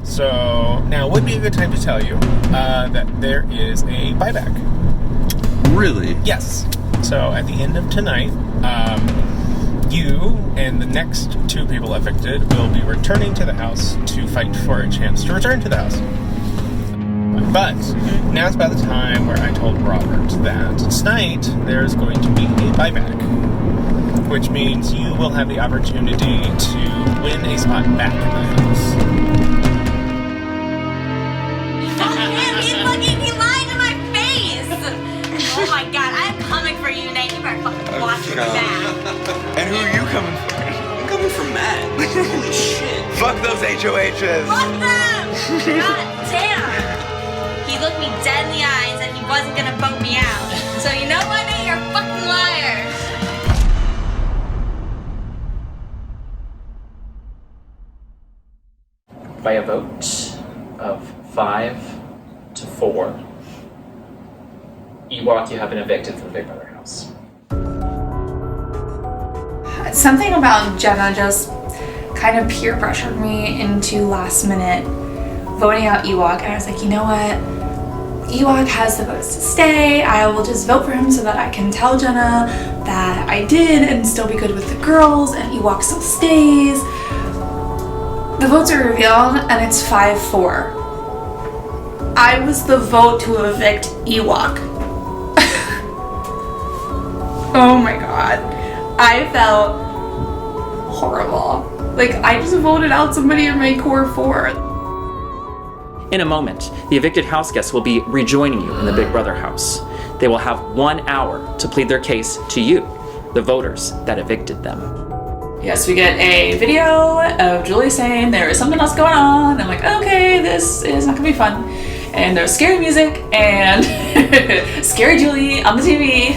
So now would be a good time to tell you that there is a buyback. Really? Yes. So at the end of tonight, you and the next 2 people evicted will be returning to the house to fight for a chance to return to the house. But now's about the time where I told Robert that tonight there's going to be a buyback, which means you will have the opportunity to win a spot back in the house. He lied to my face! Oh my god, I'm coming for you, Nate. You better fucking watch your back. And who are you coming for? I'm coming for Matt. Holy shit. Fuck those HOHs. Fuck them! God damn! He looked me dead in the eye and said he wasn't gonna vote me out. So you know what, Nate? You're a fucking liar. By a vote of 5 to 4, Ewok, you have been evicted from the Big Brother house. Something about Jenna just kind of peer pressured me into last minute voting out Ewok, and I was like, you know what? Ewok has the votes to stay. I will just vote for him so that I can tell Jenna that I did and still be good with the girls, and Ewok still stays. The votes are revealed, and it's 5-4. I was the vote to evict Ewok. Oh my god. I felt horrible. Like, I just voted out somebody in my core 4. In a moment, the evicted houseguests will be rejoining you in the Big Brother house. They will have 1 hour to plead their case to you, the voters that evicted them. Yes, we get a video of Julie saying there is something else going on. I'm like, okay, this is not gonna be fun. And there's scary music and scary Julie on the TV.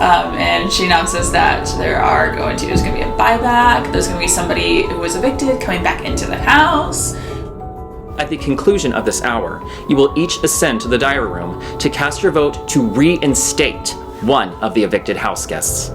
And she announces that there's gonna be a buyback. There's gonna be somebody who was evicted coming back into the house. At the conclusion of this hour, you will each ascend to the diary room to cast your vote to reinstate one of the evicted houseguests.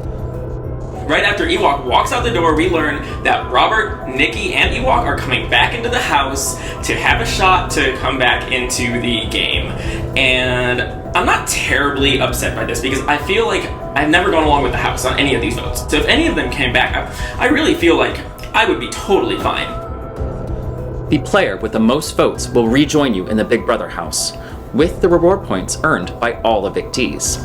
Right after Ewok walks out the door, we learn that Robert, Nikki, and Ewok are coming back into the house to have a shot to come back into the game. And I'm not terribly upset by this because I feel like I've never gone along with the house on any of these votes. So if any of them came back, I really feel like I would be totally fine. The player with the most votes will rejoin you in the Big Brother house, with the reward points earned by all evictees.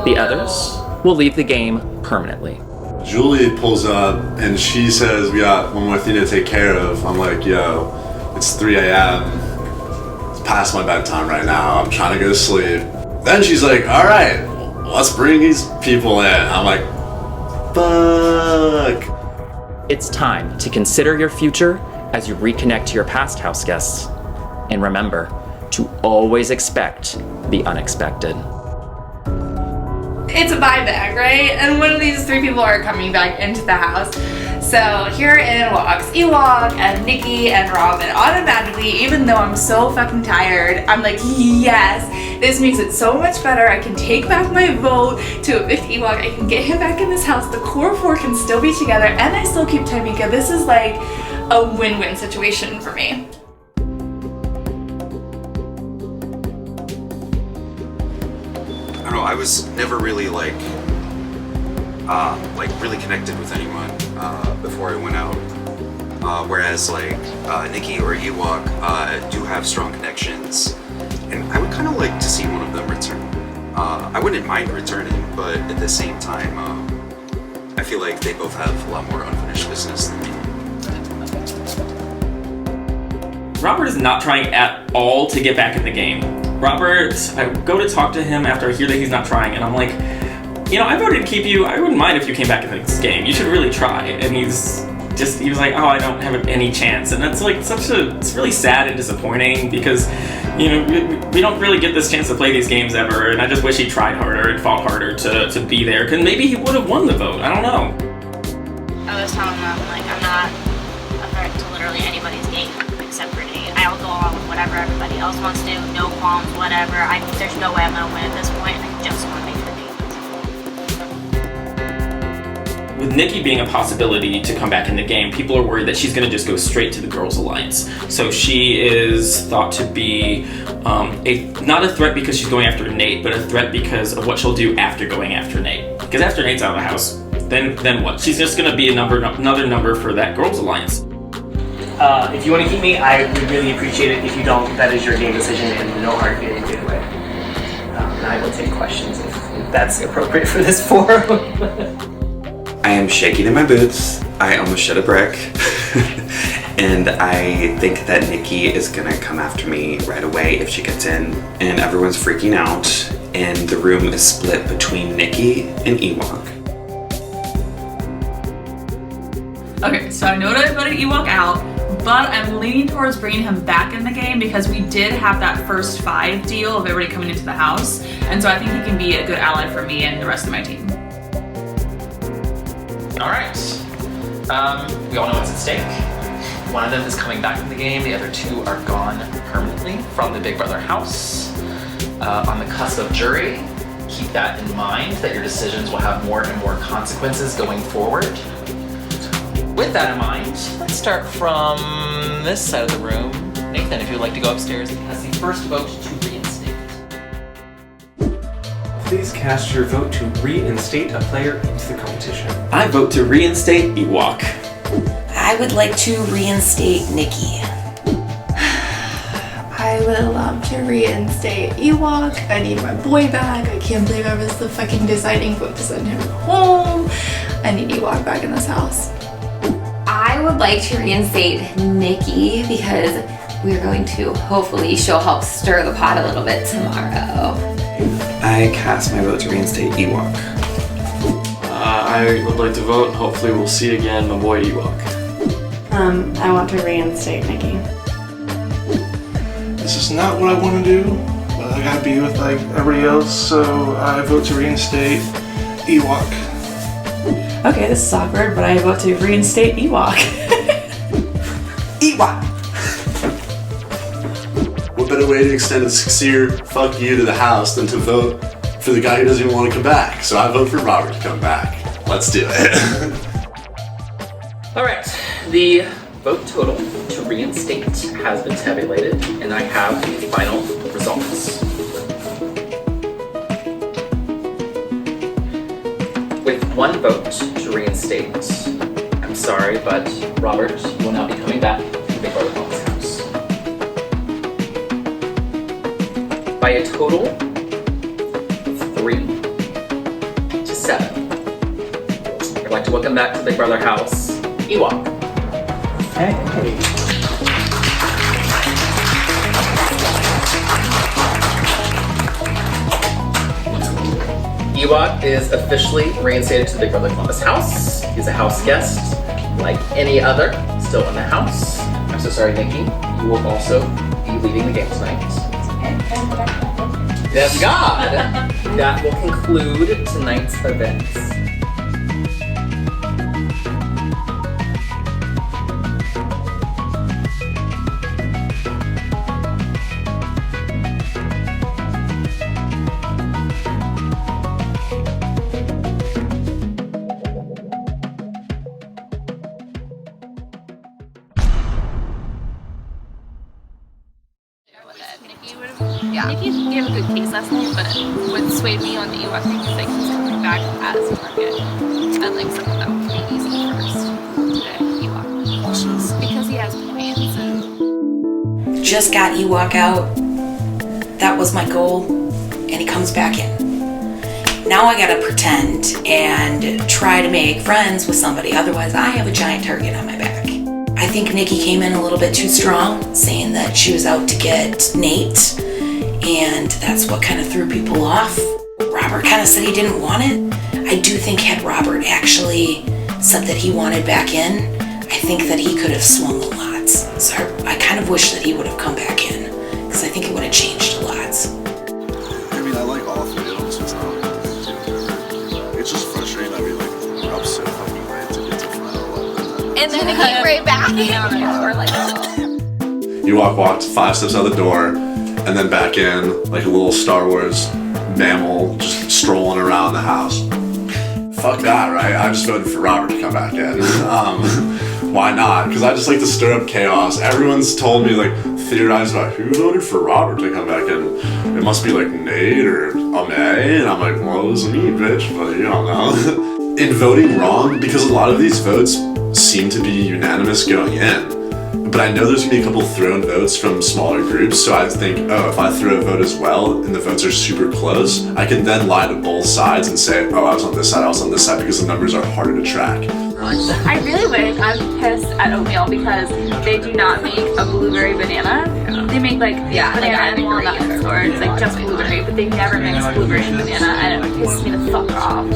The others will leave the game permanently. Julie pulls up and she says, we got one more thing to take care of. I'm like, yo, it's 3 a.m. It's past my bedtime right now. I'm trying to go to sleep. Then she's like, all right, let's bring these people in. I'm like, fuck. It's time to consider your future as you reconnect to your past house guests. And remember to always expect the unexpected. It's a buyback, right? And one of these 3 people are coming back into the house. So here in walks Ewok and Nikki and Robin. Automatically, even though I'm so fucking tired, I'm like, yes, this makes it so much better. I can take back my vote to evict Ewok. I can get him back in this house. The core 4 can still be together, and I still keep Tamika. This is like a win-win situation for me. don't know, I was never really like really connected with anyone before I went out. Whereas like Nikki or Ewok do have strong connections, and I would kind of like to see one of them return. I wouldn't mind returning, but at the same time, I feel like they both have a lot more unfinished business than me. Robert is not trying at all to get back in the game. Robert, I go to talk to him after I hear that he's not trying, and I'm like, you know, I voted to keep you. I wouldn't mind if you came back in this game. You should really try. And he was like, oh, I don't have any chance. And that's like it's really sad and disappointing because, you know, we don't really get this chance to play these games ever. And I just wish he tried harder and fought harder to be there. Because maybe he would have won the vote. I don't know. I was telling them, like, I'm not a threat to literally anybody's game except for Nate. I'll go along with whatever everybody else wants to do, no qualms, whatever. There's no way I'm going to win at this point, and I just want to make sure Nate wins. With Nikki being a possibility to come back in the game, people are worried that she's going to just go straight to the Girls Alliance. So she is thought to be not a threat because she's going after Nate, but a threat because of what she'll do after going after Nate. Because after Nate's out of the house, then what? She's just going to be another number for that Girls Alliance. If you want to keep me, I would really appreciate it. If you don't, that is your game decision and no hard feelings either way. And I will take questions if that's appropriate for this forum. I am shaking in my boots. I almost shed a brick. And I think that Nikki is gonna come after me right away if she gets in. And everyone's freaking out. And the room is split between Nikki and Ewok. Okay, so I know that I voted Ewok out, but I'm leaning towards bringing him back in the game because we did have that first 5 deal of everybody coming into the house, and so I think he can be a good ally for me and the rest of my team. All right. We all know what's at stake. One of them is coming back in the game. The other 2 are gone permanently from the Big Brother house. On the cusp of jury, keep that in mind, that your decisions will have more and more consequences going forward. With that in mind, let's start from this side of the room. Nathan, if you'd like to go upstairs, has the first vote to reinstate. Please cast your vote to reinstate a player into the competition. I vote to reinstate Ewok. I would like to reinstate Nikki. I would love to reinstate Ewok. I need my boy back. I can't believe I was the fucking deciding vote to send him home. I need Ewok back in this house. I would like to reinstate Nikki because we're going to, hopefully, she'll help stir the pot a little bit tomorrow. I cast my vote to reinstate Ewok. I would like to vote and hopefully we'll see again my boy Ewok. I want to reinstate Nikki. This is not what I want to do, but I gotta be with like everybody else, so I vote to reinstate Ewok. Okay, this is awkward, but I vote to reinstate Ewok. Ewok! What better way to extend a sincere fuck you to the house than to vote for the guy who doesn't even want to come back? So I vote for Robert to come back. Let's do it. All right, the vote total to reinstate has been tabulated, and I have the final results. With 1 vote to reinstate, I'm sorry, but Robert, you will now be coming back to Big Brother Home's house. By a total of 3 to 7, I'd like to welcome back to Big Brother House, Ewok. Hey. Ewok is officially reinstated to the Big Brother Columbus house. He's a house guest, like any other, still in the house. I'm so sorry, Nikki. You will also be leading the game tonight. Yes, God! That will conclude tonight's events. Nikki gave a good good case last night, but what swayed me on the Ewok thing is that he's coming back as a target. I'd like someone that would be easy first today, Ewok. Because he has plans and... Just got Ewok out. That was my goal, and he comes back in. Now I gotta pretend and try to make friends with somebody, otherwise I have a giant target on my back. I think Nikki came in a little bit too strong, saying that she was out to get Nate, and that's what kind of threw people off. Robert kind of said he didn't want it. I do think had Robert actually said that he wanted back in, I think that he could have swung the lots. So I kind of wish that he would have come back in, because I think it would have changed the lots. I mean, I like all three of them, so it's not like it's just frustrating that we like up so fucking late to get to final 11. And then it came right back. We're like, Ewok walked 5 steps out the door and then back in like a little Star Wars mammal just strolling around the house. Fuck that, right? I just voted for Robert to come back in. Why not? Because I just like to stir up chaos. Everyone's told me, like, theorized about who voted for Robert to come back in. It must be like Nate or Ame, and I'm like, well, it was me, bitch, but you don't know. In voting wrong, because a lot of these votes seem to be unanimous going in, but I know there's gonna be a couple thrown votes from smaller groups, so I think, oh, if I throw a vote as well, and the votes are super close, I can then lie to both sides and say, oh, I was on this side, I was on this side, because the numbers are harder to track. I really wish, I'm pissed at oatmeal because they do not make a blueberry banana. They make like banana and walnuts, or it's like just blueberry, but they never mix blueberry and banana, and it pisses me the fuck off.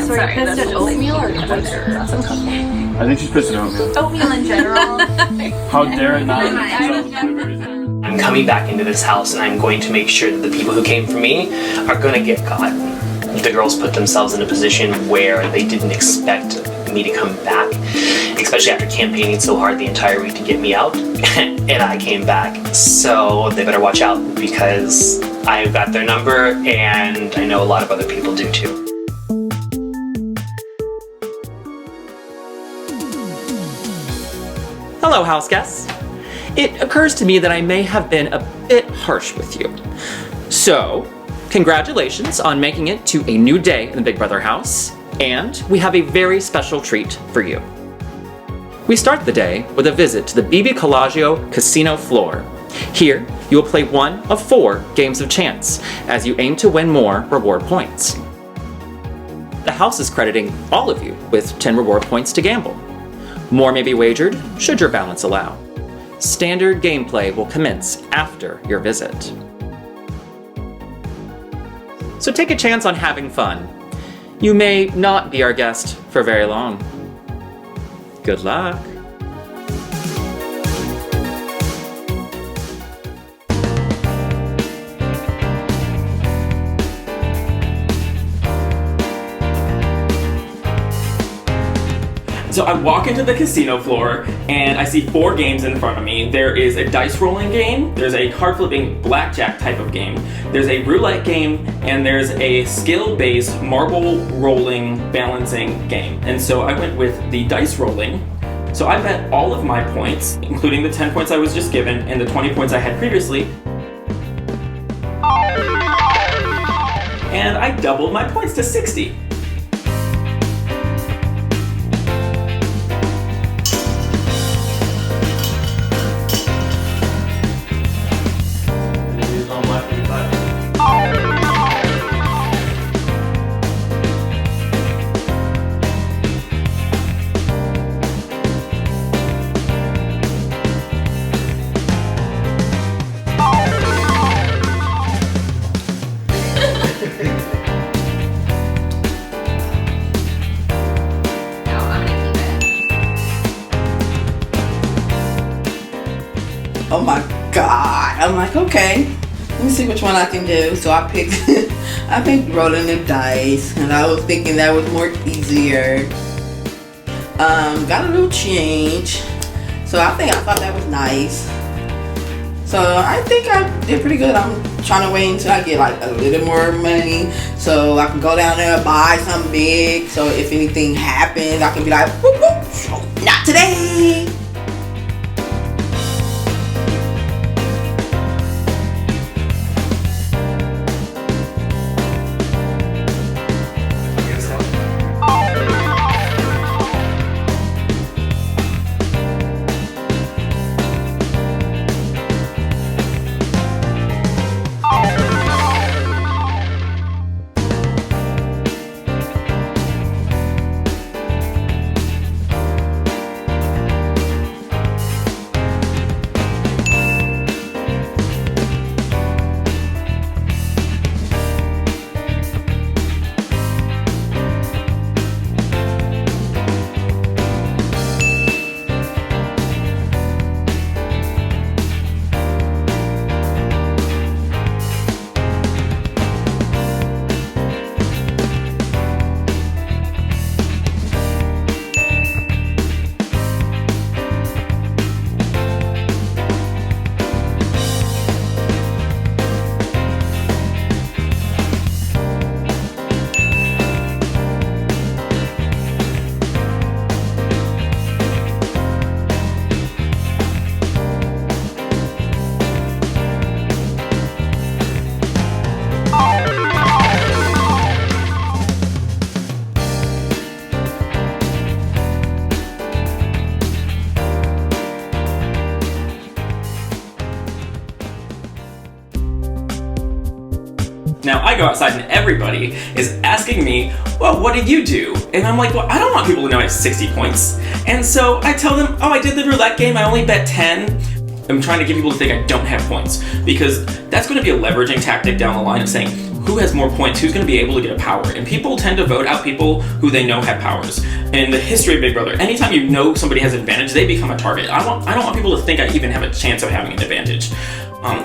Sorry, pissed at oatmeal or cookies? I think she's pissed at oatmeal. Oatmeal in general. How dare it not? I'm coming back into this house and I'm going to make sure that the people who came for me are going to get caught. The girls put themselves in a position where they didn't expect me to come back, especially after campaigning so hard the entire week to get me out, and I came back. So they better watch out because I've got their number and I know a lot of other people do too. Hello, house guests. It occurs to me that I may have been a bit harsh with you. So, congratulations on making it to a new day in the Big Brother house, and we have a very special treat for you. We start the day with a visit to the BBCOL casino floor. Here, you will play one of 4 games of chance as you aim to win more reward points. The house is crediting all of you with 10 reward points to gamble. More may be wagered, should your balance allow. Standard gameplay will commence after your visit. So take a chance on having fun. You may not be our guest for very long. Good luck. So I walk into the casino floor and I see 4 games in front of me. There is a dice rolling game, there's a card flipping blackjack type of game, there's a roulette game, and there's a skill-based marble rolling balancing game. And so I went with the dice rolling. So I bet all of my points, including the 10 points I was just given and the 20 points I had previously, and I doubled my points to 60. Oh my god. I'm like, okay, let me see which one I can do. So I picked I picked rolling the dice, and I was thinking that was more easier. Got a little change. So I thought that was nice. So I think I did pretty good. I'm trying to wait until I get like a little more money so I can go down there and buy something big. So if anything happens, I can be like, whoop, whoop, not today. Now I go outside and everybody is asking me, well, what did you do? And I'm like, well, I don't want people to know I have 60 points. And so I tell them, oh, I did the roulette game, I only bet 10. I'm trying to get people to think I don't have points, because that's going to be a leveraging tactic down the line of saying, who has more points, who's going to be able to get a power. And people tend to vote out people who they know have powers. In the history of Big Brother, anytime you know somebody has an advantage, they become a target. I don't want people to think I even have a chance of having an advantage.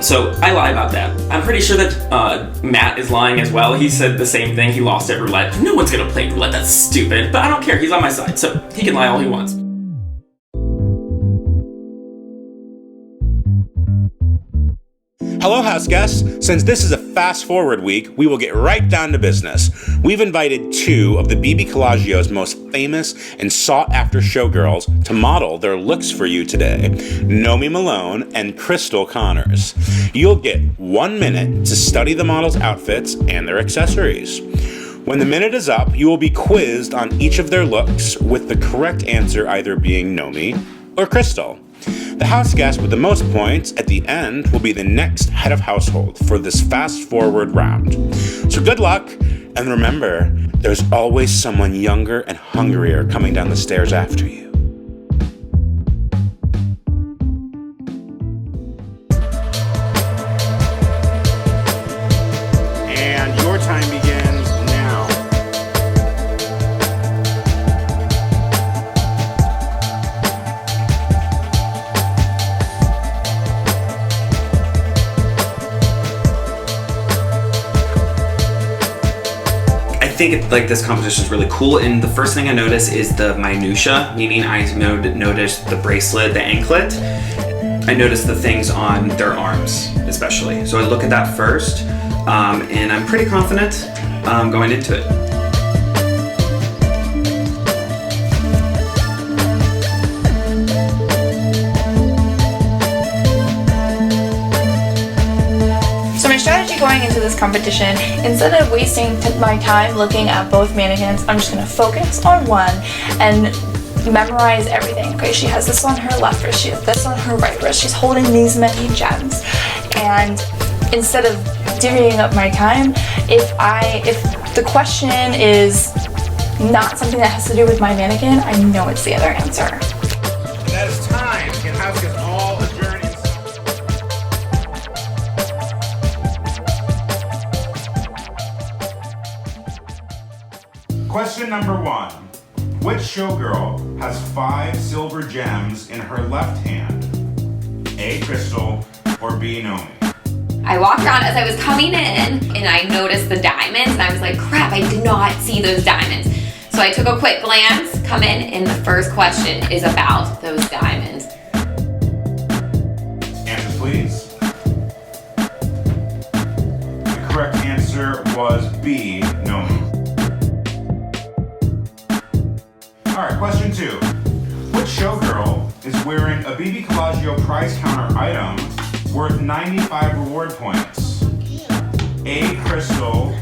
So I lie about that. I'm pretty sure that Matt is lying as well. He said the same thing. He lost at roulette. No one's gonna play roulette. That's stupid. But I don't care. He's on my side, so he can lie all he wants. Hello, house guests. Since this is a fast-forward week, we will get right down to business. We've invited two of the BBCOL's most famous and sought-after showgirls to model their looks for you today, Nomi Malone and Crystal Connors. You'll get 1 minute to study the models' outfits and their accessories. When the minute is up, you will be quizzed on each of their looks, with the correct answer either being Nomi or Crystal. The house guest with the most points at the end will be the next head of household for this fast-forward round. So good luck, and remember, there's always someone younger and hungrier coming down the stairs after you. And your time begins now. I think this competition is really cool, and the first thing I notice is the minutia, meaning I notice the bracelet, the anklet. I notice the things on their arms, especially. So I look at that first, and I'm pretty confident going into it. Going into this competition, instead of wasting my time looking at both mannequins, I'm just going to focus on one and memorize everything. Okay, she has this on her left wrist, she has this on her right wrist, she's holding these many gems. And instead of divvying up my time, if the question is not something that has to do with my mannequin, I know it's the other answer. That is time. Can house guests all adjourn? Question number 1. Which showgirl has 5 silver gems in her left hand? A. Crystal or B. Nomi? I walked around as I was coming in and I noticed the diamonds and I was like, crap, I did not see those diamonds. So I took a quick glance, come in, and the first question is about those diamonds. Answers, please. The correct answer was B. Nomi. Alright, question 2. Which showgirl is wearing a BBCOL prize counter item worth 95 reward points? A. Crystal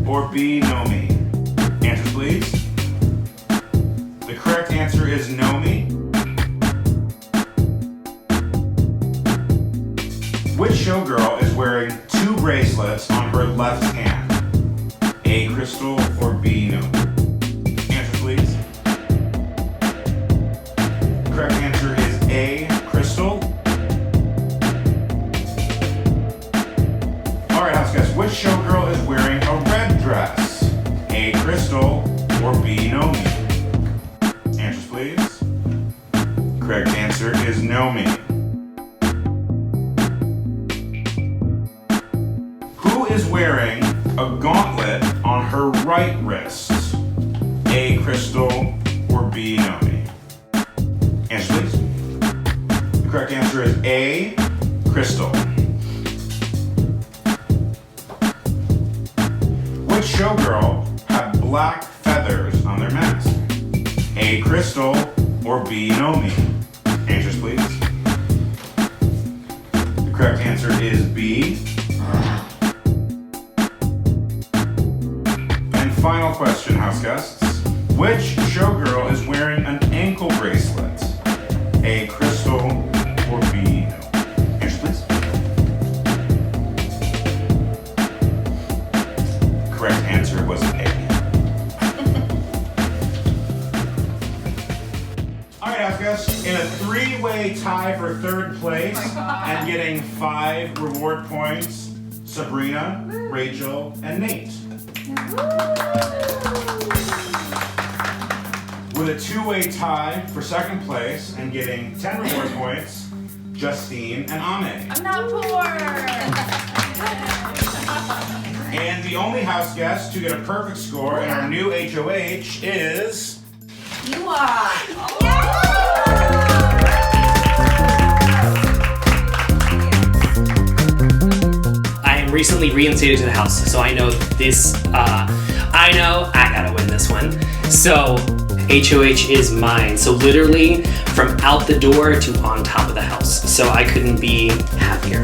or B. Nomi? Answers, please. The correct answer is Nomi. Which showgirl is wearing 2 bracelets on her left hand? A. Crystal or B. Nomi? Answers, please. Correct answer is A. Crystal. Alright, house guests, which showgirl is wearing a red dress? A. Crystal or B. Nomi? Answers, please. Correct answer is Nomi. Who is wearing a gauntlet on her right wrist? A. Crystal or B. Nomi? Answer, please. The correct answer is A. Crystal. Which showgirl had black feathers on their mask? A. Crystal or B. Nomi? Answers, please. The correct answer is B. And final question, house guests. Which showgirl is wearing an ankle bracelet? A. Crystal or B. Nomi? Answers, please. And getting 5 reward points, Sabrina, Rachel, and Nate. With a 2-way tie for second place and getting 10 reward points, Justine and Ame. I'm not poor. And the only house guest to get a perfect score in our new HOH is... You are. I am recently reinstated to the house, so I know this, I know I gotta win this one. So, HOH is mine. So literally, from out the door to on top of the house. So I couldn't be happier.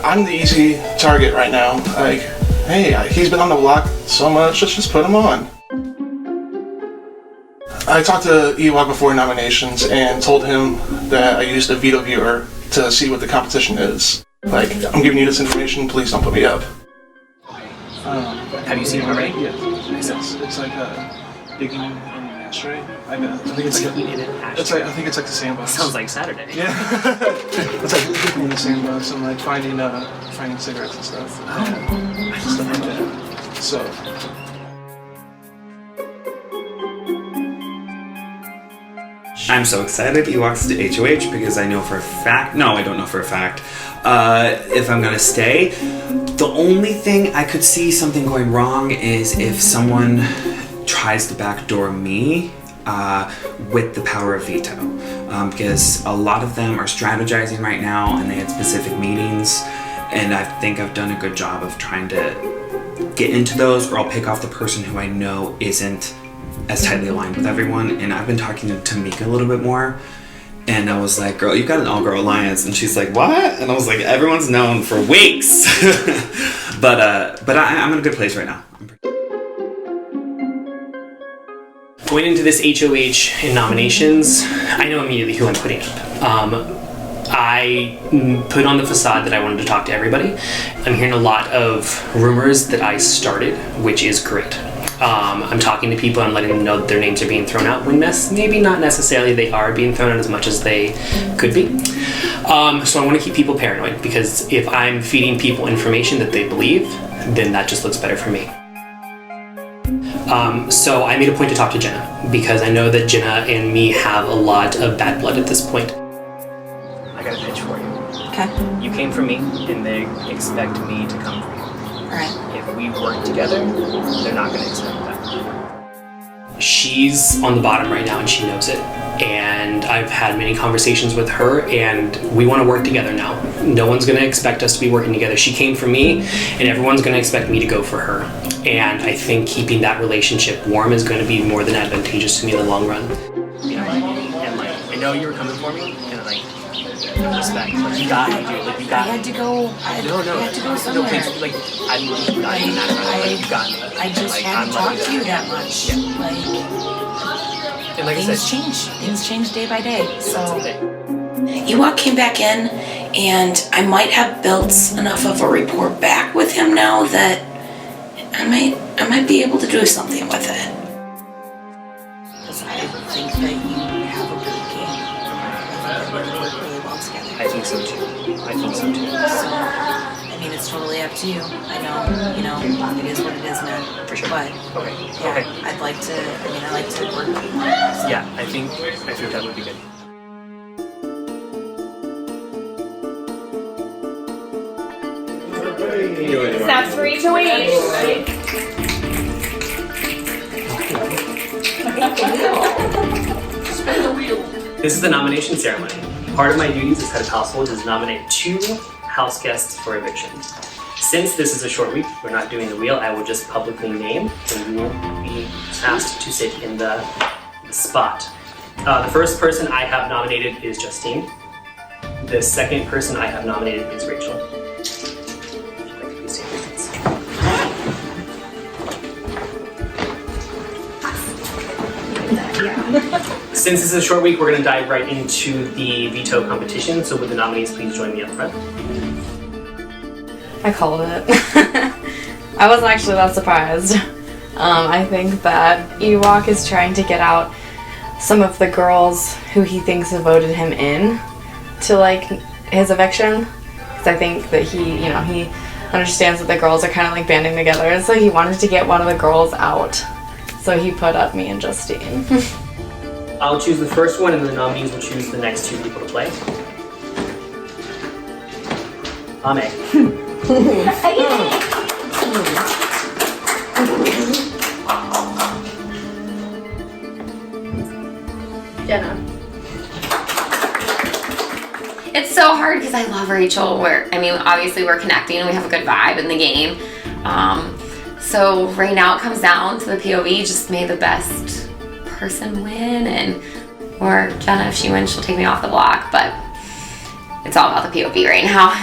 I'm the easy target right now. Like, hey, he's been on the block so much, let's just put him on. I talked to Ewok before nominations and told him that I used a veto viewer to see what the competition is. Like, I'm giving you this information, please don't put me up. Have you seen it already? Yeah. It's like digging in an ashtray. I think it's like I think it's like the sandbox. Sounds like Saturday. Yeah. It's like digging in the sandbox and like finding cigarettes and stuff. Stuff like that. So. I'm so excited he walks to HOH because I know for a fact, no, I don't know for a fact, if I'm gonna stay. The only thing I could see something going wrong is if someone tries to backdoor me with the power of veto. Because a lot of them are strategizing right now and they had specific meetings, and I think I've done a good job of trying to get into those, or I'll pick off the person who I know isn't as tightly aligned with everyone. And I've been talking to Tamika a little bit more, and I was like, girl, you've got an all-girl alliance. And she's like, what? And I was like, everyone's known for weeks. but I'm in a good place right now. Going into this HOH in nominations, I know immediately who I'm putting up. I put on the facade that I wanted to talk to everybody. I'm hearing a lot of rumors that I started, which is great. I'm talking to people and letting them know that their names are being thrown out when maybe not necessarily they are being thrown out as much as they could be. So I want to keep people paranoid, because if I'm feeding people information that they believe, then that just looks better for me. So I made a point to talk to Jenna, because I know that Jenna and me have a lot of bad blood at this point. I got a pitch for you. Okay. You came for me, and they expect me to come for you. Alright. If we work together, they're not going to expect that. She's on the bottom right now, and she knows it. And I've had many conversations with her, and we want to work together now. No one's going to expect us to be working together. She came for me, and everyone's going to expect me to go for her. And I think keeping that relationship warm is going to be more than advantageous to me in the long run. You know, and like, I know you were coming for me, and like, respect. Like, you got me, dude. Like, you got me. I had to go. I had to go somewhere. No, please, like, I'm not even mad about it. Like, you got me. I just like, haven't talked to you that much. And like things change. Things change day by day. So Ewok came back in, and I might have built enough of a rapport back with him now that I might be able to do something with it. Because I think that you have a good game. I think that we work really well together. I think so too. So, and mean, it's totally up to you. I know, you know, it is what it is, man. For sure. But yeah, I'd like to. I mean, I like to work. Yeah, I think that would be good. Snaps for each away. This is the nomination ceremony. Part of my duties as head of household is to nominate 2 house guests for eviction. Since this is a short week, we're not doing the wheel, I will just publicly name and you will be asked to sit in the spot. The first person I have nominated is Justine. The second person I have nominated is Rachel. Since this is a short week, we're going to dive right into the veto competition. So would the nominees please join me up front? I called it. I wasn't actually that surprised. I think that Ewok is trying to get out some of the girls who he thinks have voted him in to like his eviction. Because I think that he understands that the girls are kind of like banding together. So he wanted to get one of the girls out. So he put up me and Justine. I'll choose the first one and the nominees will choose the next 2 people to play. Ame. Jenna. It's so hard because I love Rachel. Obviously we're connecting and we have a good vibe in the game. So right now it comes down to the POV. Just may the best person win, or Jenna, if she wins, she'll take me off the block. But it's all about the POV right now.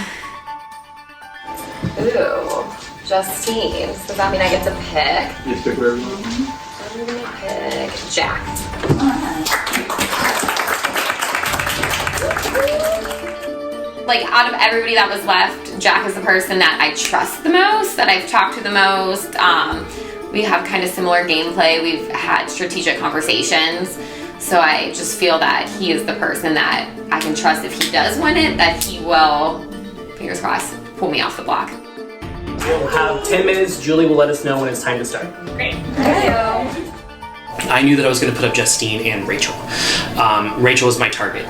Ooh, Justine. So does that mean I get to pick? You pick whatever you want. I'm gonna pick Jack. Like, out of everybody that was left, Jack is the person that I trust the most, that I've talked to the most. We have kind of similar gameplay. We've had strategic conversations. So I just feel that he is the person that I can trust if he does win it, that he will, fingers crossed, pull me off the block. We'll have 10 minutes. Julie will let us know when it's time to start. Great. I knew that I was going to put up Justine and Rachel. Rachel was my target.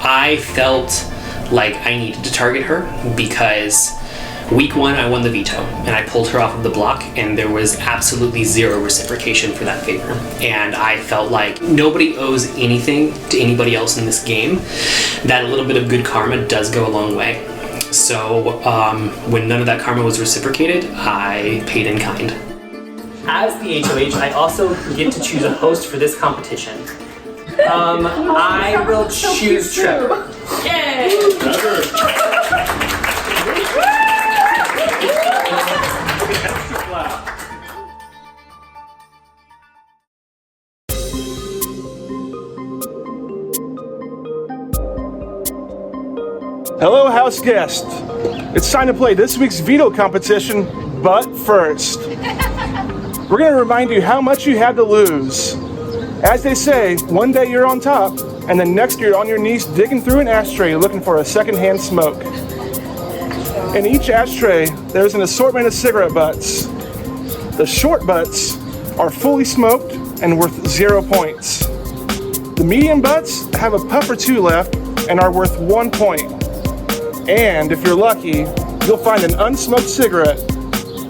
I felt like I needed to target her because week 1 I won the veto and I pulled her off of the block and there was absolutely 0 reciprocation for that favor. And I felt like nobody owes anything to anybody else in this game. That a little bit of good karma does go a long way. So when none of that karma was reciprocated, I paid in kind. As the HOH, I also get to choose a host for this competition. I will choose Trevor. Yay! Hello, house guest. It's time to play this week's veto competition, but first, we're going to remind you how much you had to lose. As they say, one day you're on top, and the next you're on your knees digging through an ashtray looking for a secondhand smoke. In each ashtray, there's an assortment of cigarette butts. The short butts are fully smoked and worth 0 points. The medium butts have a puff or 2 left and are worth 1 point. And if you're lucky, you'll find an unsmoked cigarette.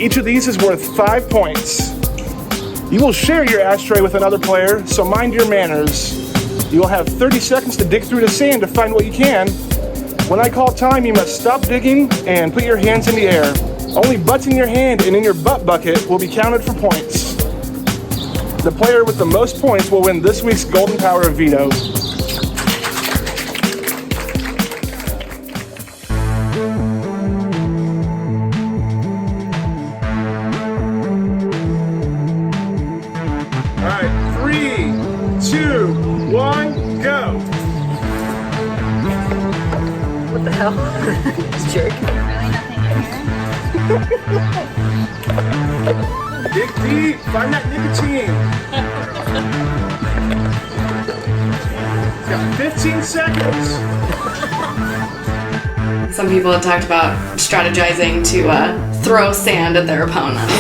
Each of these is worth 5 points. You will share your ashtray with another player, so mind your manners. You will have 30 seconds to dig through the sand to find what you can. When I call time, you must stop digging and put your hands in the air. Only butts in your hand and in your butt bucket will be counted for points. The player with the most points will win this week's Golden Power of Veto. Dig deep, find that nicotine. Got 15 seconds. Some people have talked about strategizing to throw sand at their opponents.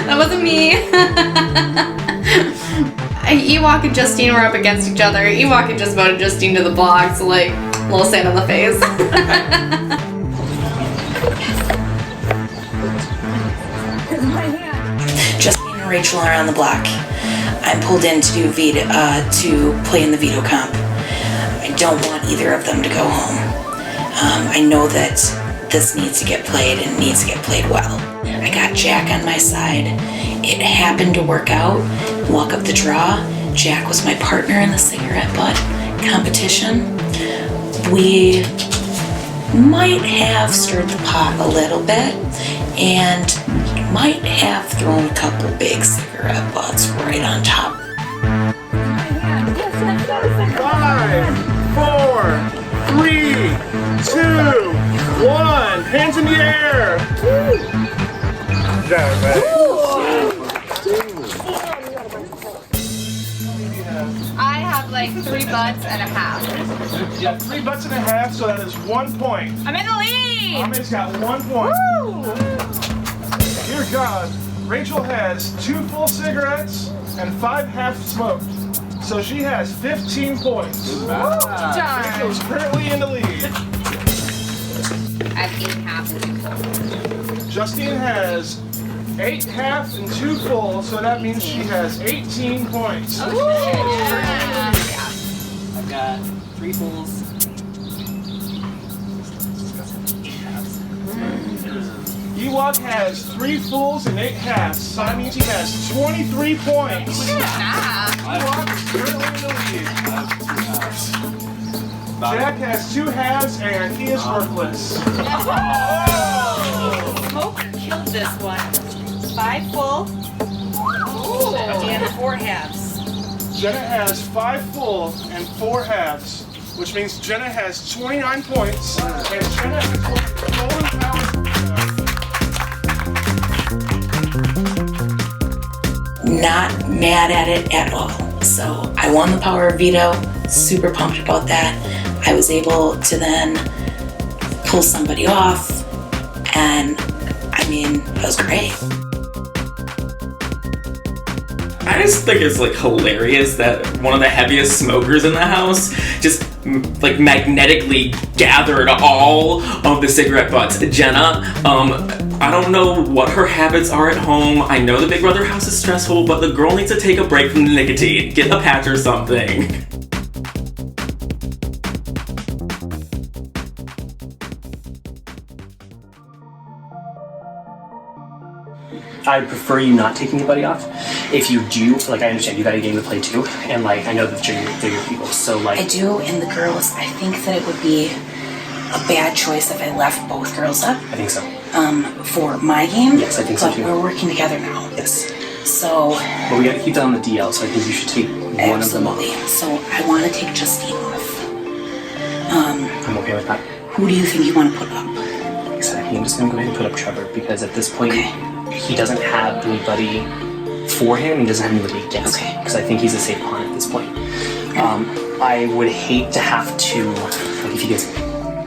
That wasn't me. Ewok and Justine were up against each other. Ewok had just voted Justine to the block, so like, a little sand on the face. Justine and Rachel are on the block. I'm pulled in to do to play in the veto comp. I don't want either of them to go home. I know that this needs to get played and needs to get played well. I got Jack on my side. It happened to work out. Walk up the draw. Jack was my partner in the cigarette butt competition. We might have stirred the pot a little bit and might have thrown a couple big cigarette butts right on top. 5, 4, 3, 2, 1. Hands in the air. I have like 3 butts and a half. Yeah, 3 butts and a half, so that is 1 point. I'm in the lead! Ame's got 1 point. Woo! Dear God, Rachel has 2 full cigarettes and 5 half smoked. So she has 15 points. Rachel is currently in the lead. I have 8 half and 2 full. Justine has 8 half and 2 full, so that means she has 18 points. Oh, yeah. I've got 3 fulls. Ewok has 3 fulls and 8 halves, so that means he has 23 points. Ewok is currently in the lead. Jack has 2 halves and he is worthless. Smoke killed this one. 5 full and 4 halves. Jenna has 5 full and 4 halves, which means Jenna has 29 points, and Jenna is golden power. Not mad at it at all. So I won the power of veto, super pumped about that. I was able to then pull somebody off, and I mean, it was great. I just think it's like hilarious that one of the heaviest smokers in the house just like magnetically gathered all of the cigarette butts. Jenna, I don't know what her habits are at home. I know the Big Brother house is stressful, but the girl needs to take a break from the nicotine. Get a patch or something. I prefer you not take anybody off. If you do, like, I understand you got a game to play too, and like I know that they're your people, so like I do, and the girls, I think that it would be a bad choice if I left both girls up. I think so. For my game. Yes, I think so too. But we're working together now. Yes. So. But we got to keep that on the DL, so I think you should take one of them off. Absolutely. So I want to take Justine off. I'm okay with that. Who do you think you want to put up? Exactly. I'm just gonna go ahead and put up Trevor because at this point he doesn't have anybody for him. He doesn't have anybody against him because I think he's a safe pawn at this point. I would hate to have to, like, if he gets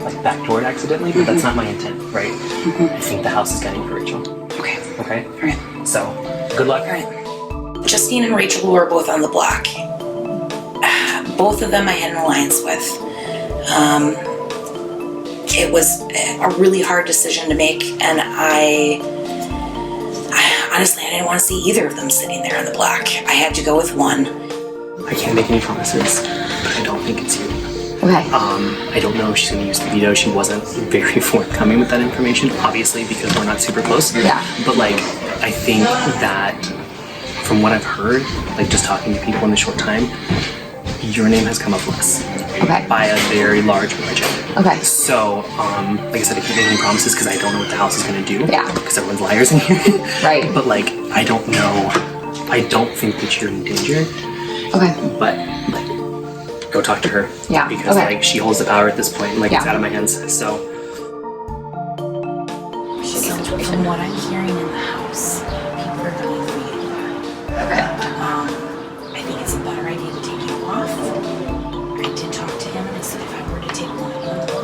like backdoored accidentally, but that's not my intent, right? I think the house is gunning for Rachel. Okay. Okay. All right. So, good luck. All right. Justine and Rachel were both on the block. Both of them I had an alliance with. It was a really hard decision to make, and I honestly, I didn't want to see either of them sitting there on the block. I had to go with one. I can't make any promises, but I don't think it's you. Okay. I don't know if she's going to use the veto. She wasn't very forthcoming with that information, obviously, because we're not super close. Yeah. But, like, I think that from what I've heard, like, just talking to people in a short time, your name has come up less. Okay. By a very large margin. Okay. So, like I said, I can't make any promises because I don't know what the house is going to do. Yeah. Because everyone's liars in here. Right. But, like, I don't know. I don't think that you're in danger. Okay. But, like, go talk to her. Yeah. Because, okay. like, she holds the power at this point. Like, it's Yeah. out of my hands. So. From what I'm hearing in the house, people are going for you. Okay. I think it's a better idea to take you off. I did talk to him and I said if I were to take one of them,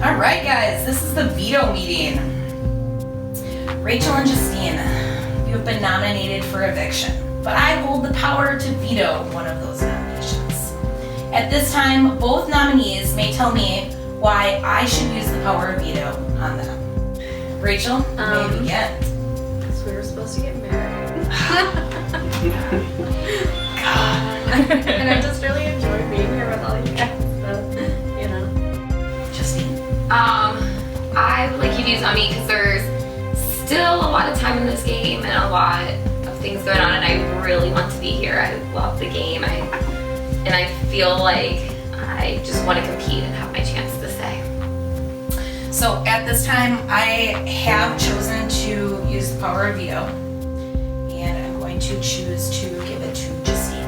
Alright guys, this is the veto meeting. Rachel and Justine, you have been nominated for eviction, but I hold the power to veto one of those nominations. At this time, both nominees may tell me why I should use the power of veto on them. Rachel, you may begin. Because we were supposed to get married. And I just really enjoy being here with all you guys, so, you know. Justine? I would like you to use on me because there's still a lot of time in this game and a lot of things going on, and I really want to be here. I love the game, and I feel like I just want to compete and have my chance to stay. So at this time, I have chosen to use the power of veto, and I'm going to choose to give it to Justine.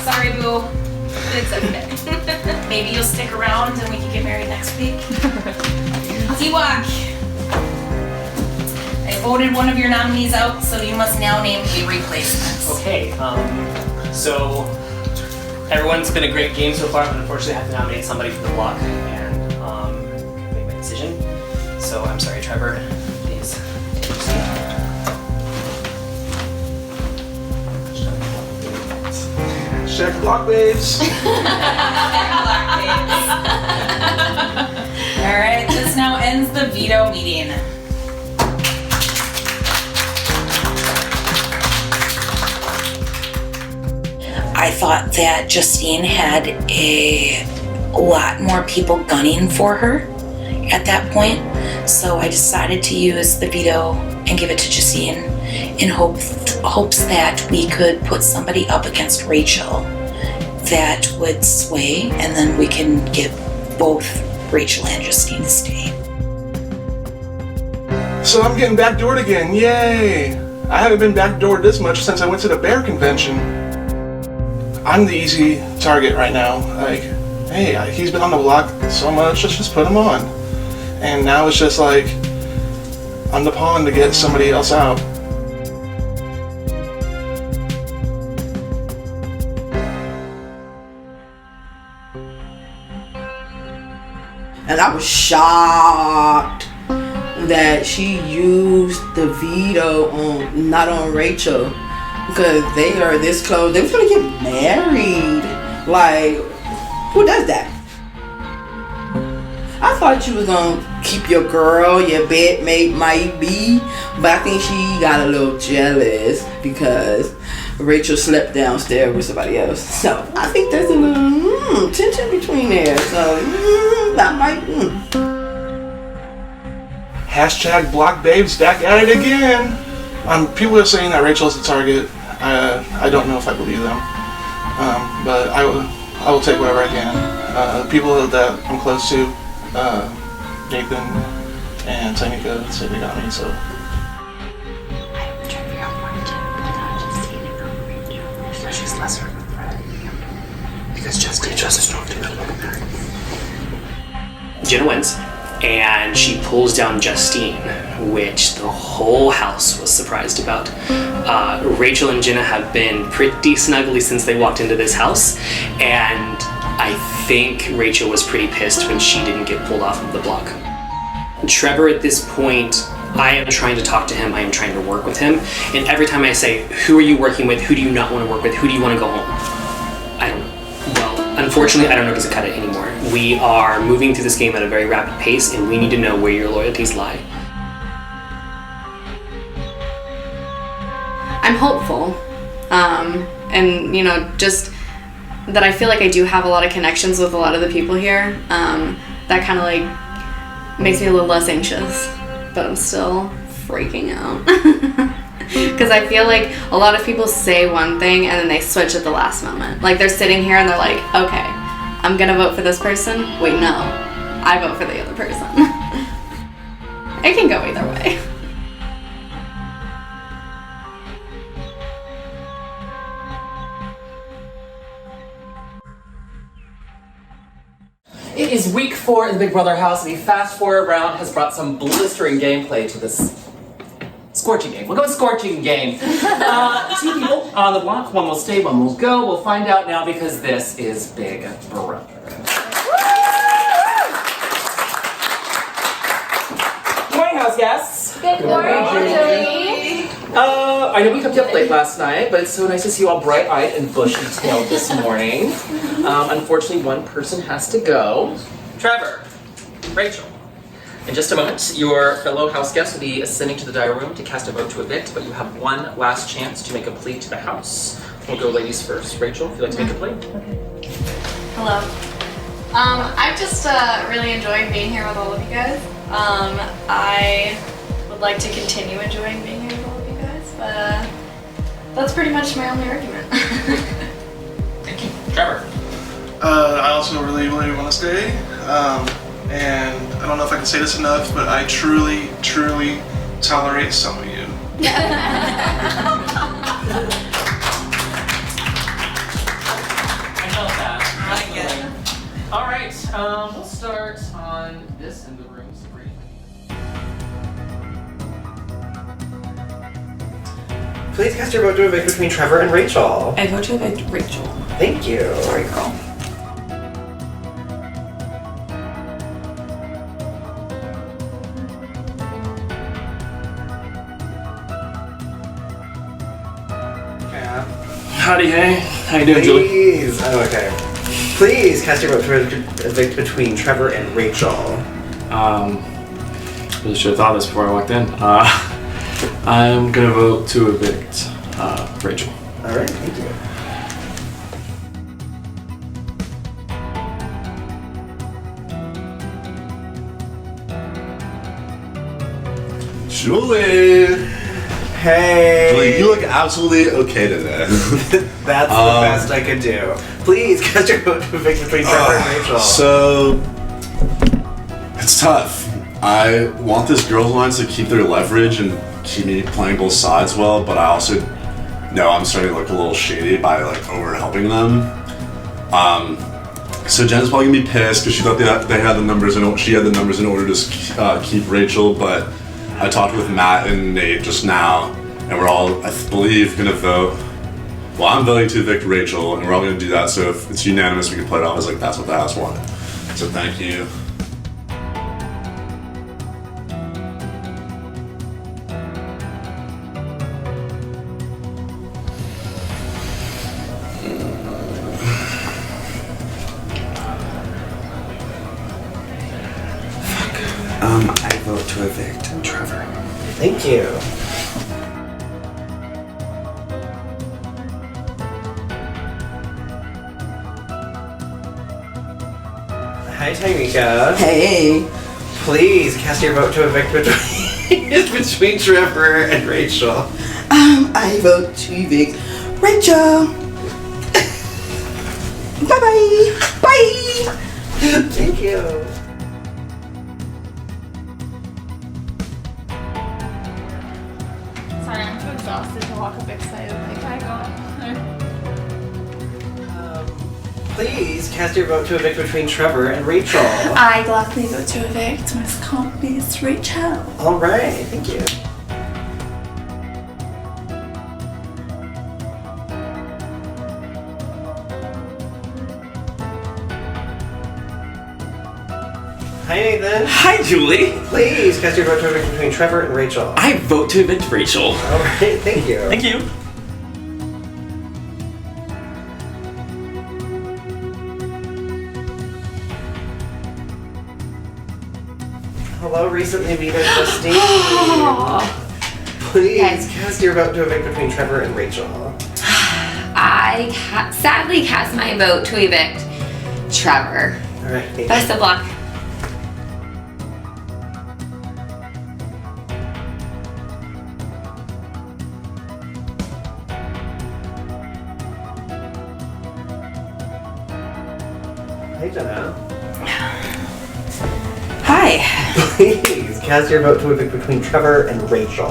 Sorry, boo. It's okay. Maybe you'll stick around and we can get married next week. Ewok, I voted one of your nominees out, so you must now name a replacement. Okay, so everyone's been a great game so far, but unfortunately I have to nominate somebody for the block and make my decision. So I'm sorry, Trevor, please take your seat. Check block babes. Alright, this now ends the veto meeting. I thought that Justine had a lot more people gunning for her at that point, so I decided to use the veto and give it to Justine in hopes that we could put somebody up against Rachel that would sway, and then we can get both Rachel and Justine to stay. So I'm getting backdoored again, yay! I haven't been backdoored this much since I went to the bear convention. I'm the easy target right now. Like, hey, he's been on the block so much, let's just put him on. And now it's just like, I'm the pawn to get somebody else out. And I was shocked that she used the veto on, not on Rachel, because they are this close. They was gonna get married. Like, who does that? I thought you was gonna keep your girl, your bedmate might be, but I think she got a little jealous because Rachel slept downstairs with somebody else. So I think there's a little tension between there. So that might. Hashtag block babes back at it again. People are saying that Rachel's the target. I don't know if I believe them, but I will take whatever I can. The people that I'm close to, Nathan and Tanika, say they got me. So. She's lesser of a threat. Because Justine just strong to Jenna wins, and she pulls down Justine, which the whole house was surprised about. Rachel and Jenna have been pretty snuggly since they walked into this house, and I think Rachel was pretty pissed when she didn't get pulled off of the block. Trevor, at this point, I am trying to talk to him, I am trying to work with him, and every time I say, who are you working with, who do you not want to work with, who do you want to go home? I don't know. Well, unfortunately, I don't know if he's cut it anymore. We are moving through this game at a very rapid pace, and we need to know where your loyalties lie. I'm hopeful, and you know, just that I feel like I do have a lot of connections with a lot of the people here. That kind of like makes me a little less anxious, but I'm still freaking out because I feel like a lot of people say one thing and then they switch at the last moment. Like they're sitting here and they're like, okay, I'm gonna vote for this person. Wait, no, I vote for the other person. It can go either way. It is week 4 in the Big Brother house, and the fast forward round has brought some blistering gameplay to this Scorching game. We'll go with scorching game. 2 people on the block. One will stay, one will go. We'll find out now because this is Big Brother. Good morning, house guests. Good morning, Julie. I know we kept you up late last night, but it's so nice to see you all bright-eyed and bushy-tailed this morning. Unfortunately, one person has to go. Trevor, Rachel. In just a moment, your fellow house guests will be ascending to the diary room to cast a vote to evict, but you have one last chance to make a plea to the house. We'll go ladies first. Rachel, if you'd like to make a plea. Okay. Hello. I've just really enjoyed being here with all of you guys. I would like to continue enjoying being here with all of you guys, but that's pretty much my only argument. Thank you. Trevor. I also really want to stay. And I don't know if I can say this enough, but I truly tolerate some of you. I know that. I get it. All right, we'll start on this end of the room. Sabrina. Please cast your vote to evict between Trevor and Rachel. I vote to evict Rachel. Thank you. Sorry, girl. Howdy, hey. How you doing, Julie? Please. Oh, okay. Please cast your vote to evict between Trevor and Rachel. Really should have thought of this before I walked in. I'm gonna vote to evict Rachel. All right, thank you. Julie! Hey! Julie, you look absolutely okay today. That's the best I could do. Please cast your vote to evict between Trevor and Rachel. So, it's tough. I want this girls' alliance to keep their leverage and keep me playing both sides well, but I also know I'm starting to look a little shady by like over helping them. So Jen's probably gonna be pissed because she thought they had the numbers and she had the numbers in order to keep Rachel, but I talked with Matt and Nate just now, and we're all, I believe, gonna vote. Well, I'm voting to evict Rachel, and we're all gonna do that. So if it's unanimous, we can play it off as like that's what the house wanted. So thank you. I vote to evict Trevor. Thank you. Hi, Tyrika. Hey. Please cast your vote to evict between Trevor and Rachel. I vote to evict Rachel. Bye-bye. Bye. Thank you. Sorry, I'm too exhausted to walk up excited. Like, I go. Please cast your vote to evict between Trevor and Rachel. I gladly vote to evict Miss Miss Rachel. All right, thank you. Hi, Nathan. Hi, Julie. Please cast your vote to evict between Trevor and Rachel. I vote to evict Rachel. All right, thank you. Thank you. Hello, recently meeting Justine. Please cast your vote to evict between Trevor and Rachel. I sadly cast my vote to evict Trevor. All right, thank Best you. of luck. Hey, Jenna. Hi. Please cast your vote to evict between Trevor and Rachel.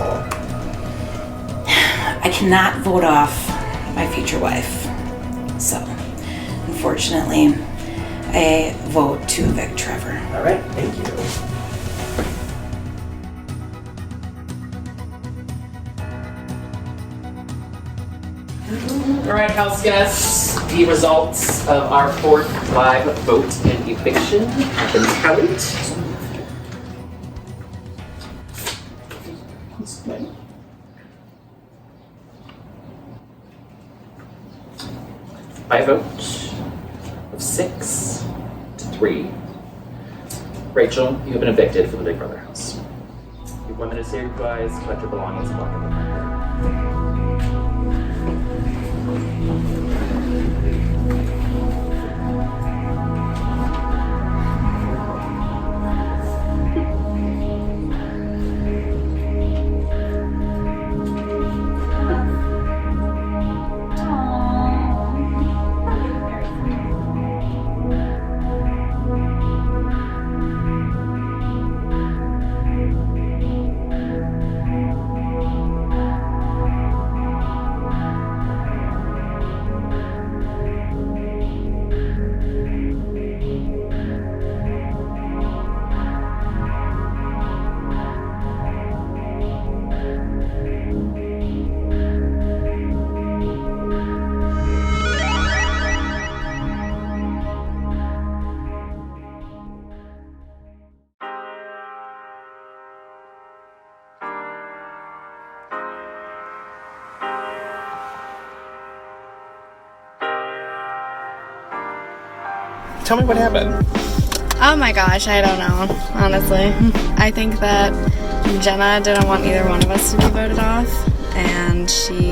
I cannot vote off my future wife. So, unfortunately, I vote to evict Trevor. All right, thank you. Alright, house guests, the results of our fourth live vote and eviction have been tallied. By a vote of 6 to 3, Rachel, you have been evicted from the Big Brother house. You have 1 minute to say your goodbyes, collect your belongings, and walk out the front door. Tell me what happened. Oh my gosh, I don't know, honestly. I think that Jenna didn't want either one of us to be voted off, and she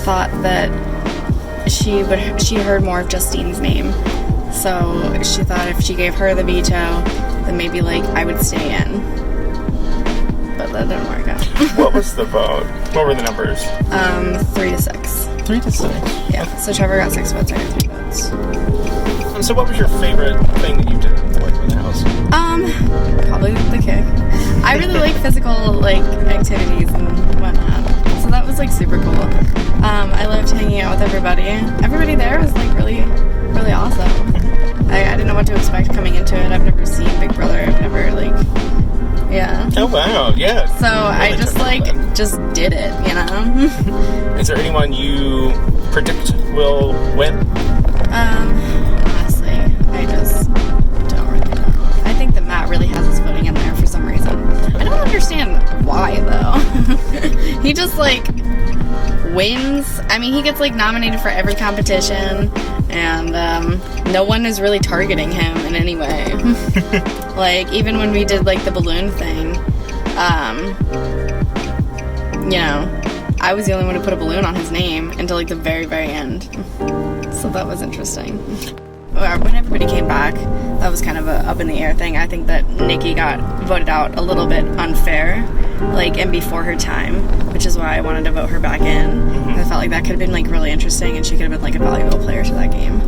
thought that she heard more of Justine's name. So she thought if she gave her the veto, then maybe like I would stay in. But that didn't work out. What was the vote? What were the numbers? 3 to 6. 3 to 6. Yeah, so Trevor got 6 votes, I got 3 votes. So what was your favorite thing that you did like in the house? Probably the kick. I really like physical like activities and whatnot. So that was like super cool. I loved hanging out with everybody. Everybody there was like really, really awesome. I didn't know what to expect coming into it. I've never seen Big Brother. I've never like, yeah. Oh wow, yeah. So I just like just did it, you know. Is there anyone you predict will win? Honestly, I just don't really know. I think that Matt really has his footing in there for some reason. I don't understand why though. He just like wins. I mean, he gets like nominated for every competition, and no one is really targeting him in any way. Like even when we did like the balloon thing, you know, I was the only one who put a balloon on his name until like the very, very end. So that was interesting. When everybody came back, that was kind of a up in the air thing. I think that Nikki got voted out a little bit unfair, like, and before her time, which is why I wanted to vote her back in. I felt like that could have been like really interesting, and she could have been like a valuable player to that game.